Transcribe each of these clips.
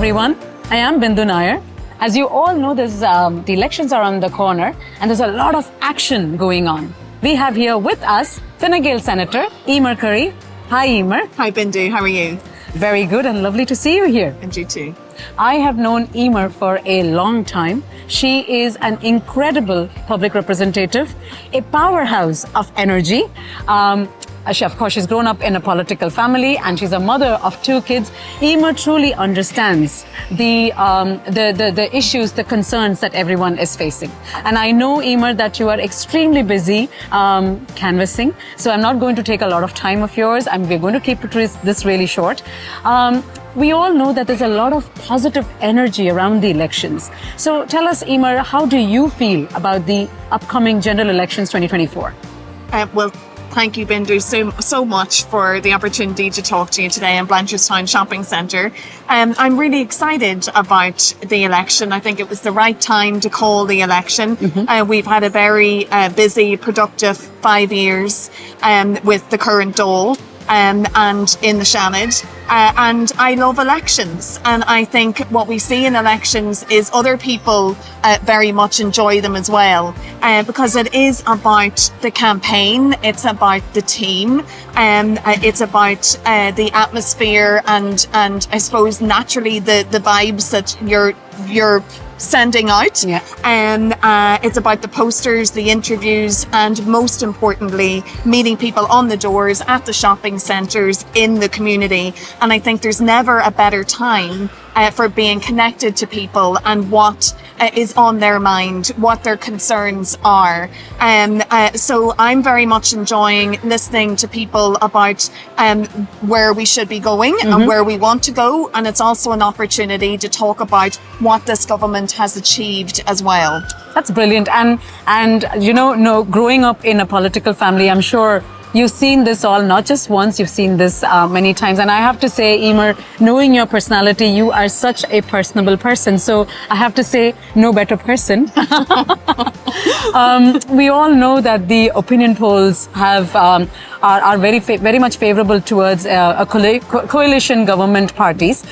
everyone. I am Bindu Nair. As you all know, the elections are on the corner and there's a lot of action going on. We have here with us Senator Emer Currie. Hi, Emer. Hi, Bindu. How are you? Very good and lovely to see you here. And you too. I have known Emer for a long time. She is an incredible public representative, a powerhouse of energy. Of course, she's grown up in a political family and she's a mother of 2 kids. Emer truly understands the issues, the concerns that everyone is facing. And I know, Emer, that you are extremely busy canvassing. So I'm not going to take a lot of time of yours. We're going to keep this really short. We all know that there's a lot of positive energy around the elections. So tell us, Emer, how do you feel about the upcoming general elections 2024? Well, thank you, Bindu, so much for the opportunity to talk to you today in Blanchardstown Shopping Centre. I'm really excited about the election. I think it was the right time to call the election. We've had a very busy, productive 5 years with the current Dáil and in the Seanad. And I love elections. And I think what we see in elections is other people very much enjoy them as well. Because it is about the campaign, it's about the team, it's about the atmosphere and I suppose naturally the vibes that you're sending out. It's about the posters, the interviews, and most importantly, meeting people on the doors at the shopping centres in the community. And I think there's never a better time for being connected to people and what is on their mind, what their concerns are. So I'm very much enjoying listening to people about where we should be going and where we want to go. And it's also an opportunity to talk about what this government has achieved as well. That's brilliant. And you know, growing up in a political family, I'm sure you've seen this all, not just once, you've seen this many times. And I have to say, Emer, knowing your personality, you are such a personable person. So I have to say, no better person. We all know that the opinion polls are very much favorable towards coalition government parties.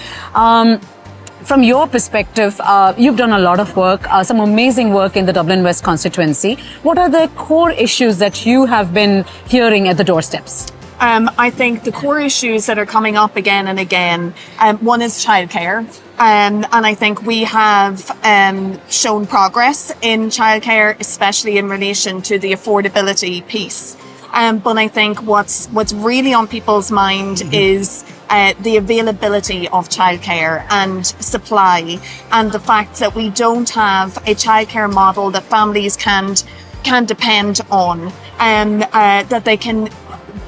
From your perspective, you've done a lot of work, some amazing work in the Dublin West constituency. What are the core issues that you have been hearing at the doorsteps? I think the core issues that are coming up again and again, one is childcare. And I think we have shown progress in childcare, especially in relation to the affordability piece. But I think what's really on people's mind is the availability of childcare and supply, and the fact that we don't have a childcare model that families can depend on, that they can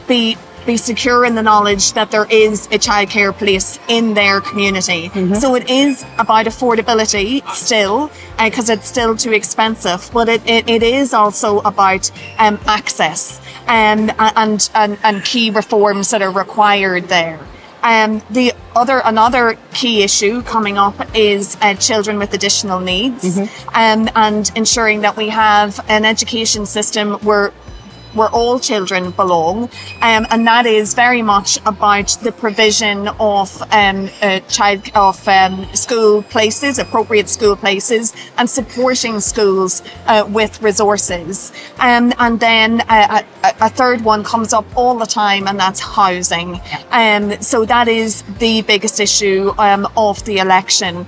be secure in the knowledge that there is a childcare place in their community. So it is about affordability still, because it's still too expensive, but it is also about access and key reforms that are required there. Another key issue coming up is children with additional needs, and ensuring that we have an education system where all children belong, and that is very much about the provision of school places, appropriate school places, and supporting schools with resources. And then a third one comes up all the time, and that's housing. So that is the biggest issue of the election.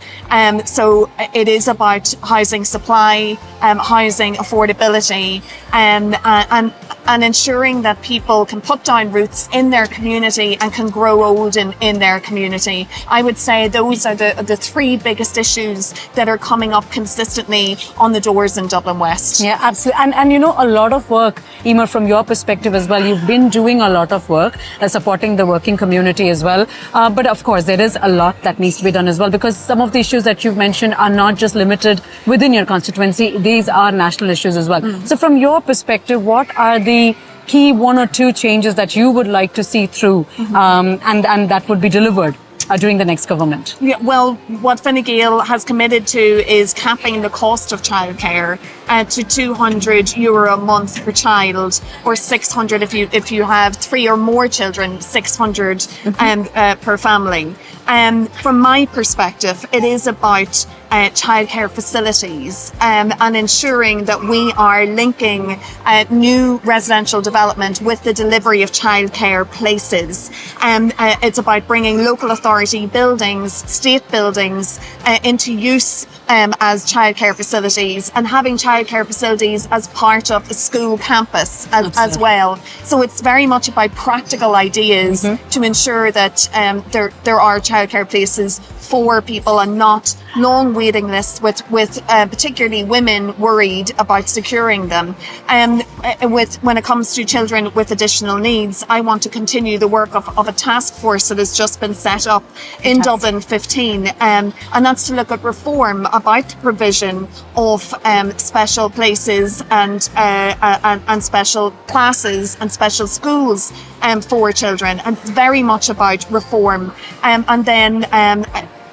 So it is about housing supply, housing affordability, and ensuring that people can put down roots in their community and can grow old in their community. I would say those are the 3 biggest issues that are coming up consistently on the doors in Dublin West. Yeah, absolutely. And you know, a lot of work, Emer, from your perspective as well, you've been doing a lot of work supporting the working community as well. But of course, there is a lot that needs to be done as well, because some of the issues that you've mentioned are not just limited within your constituency. These are national issues as well. So from your perspective, what are the key 1 or 2 changes that you would like to see through and that would be delivered? during the next government? Yeah, well, what Fine Gael has committed to is capping the cost of childcare to €200 a month per child, or 600 if you have 3 or more children, 600 per family. From my perspective, it is about childcare facilities and ensuring that we are linking new residential development with the delivery of childcare places. It's about bringing local authority buildings, state buildings into use as childcare facilities, and having childcare facilities as part of the school campus as well. So it's very much about practical ideas to ensure that there are childcare places for people and not long waiting lists with particularly women worried about securing them. When it comes to children with additional needs, I want to continue the work of a task force that has just been set up in Dublin 15, and that's to look at reform about the provision of special places and special classes and special schools for children, and very much about reform. And then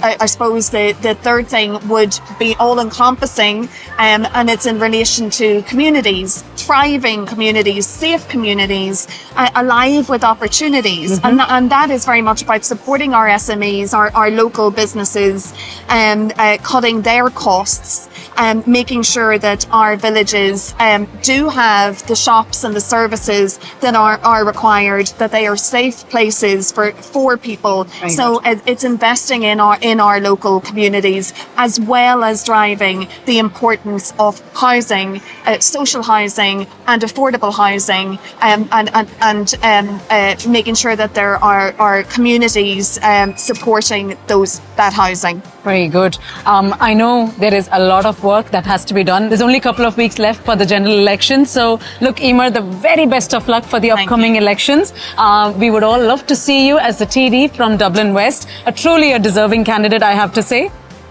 I suppose the third thing would be all-encompassing, and it's in relation to communities, thriving communities, safe communities, alive with opportunities. And that is very much about supporting our SMEs, our local businesses, cutting their costs, making sure that our villages do have the shops and the services that are required, that they are safe places for people. So it's investing in our local communities, as well as driving the importance of housing, social housing and affordable housing, and making sure that there are communities supporting that housing. Very good. I know there is a lot of work that has to be done. There's only a couple of weeks left for the general election. So look, Emer, the very best of luck for the upcoming elections. We would all love to see you as the TD from Dublin West. Truly a deserving candidate, I have to say.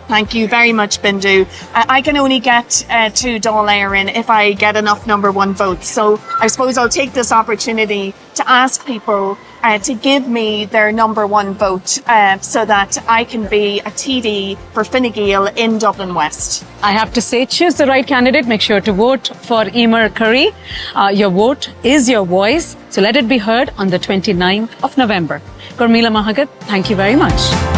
Thank you very much, Bindu. I can only get to Dublin West if I get enough number one votes. So I suppose I'll take this opportunity to ask people to give me their number one vote so that I can be a TD for Fine Gael in Dublin West. I have to say, choose the right candidate. Make sure to vote for Emer Currie. Your vote is your voice. So let it be heard on the 29th of November. Gurmila Mahagat, thank you very much.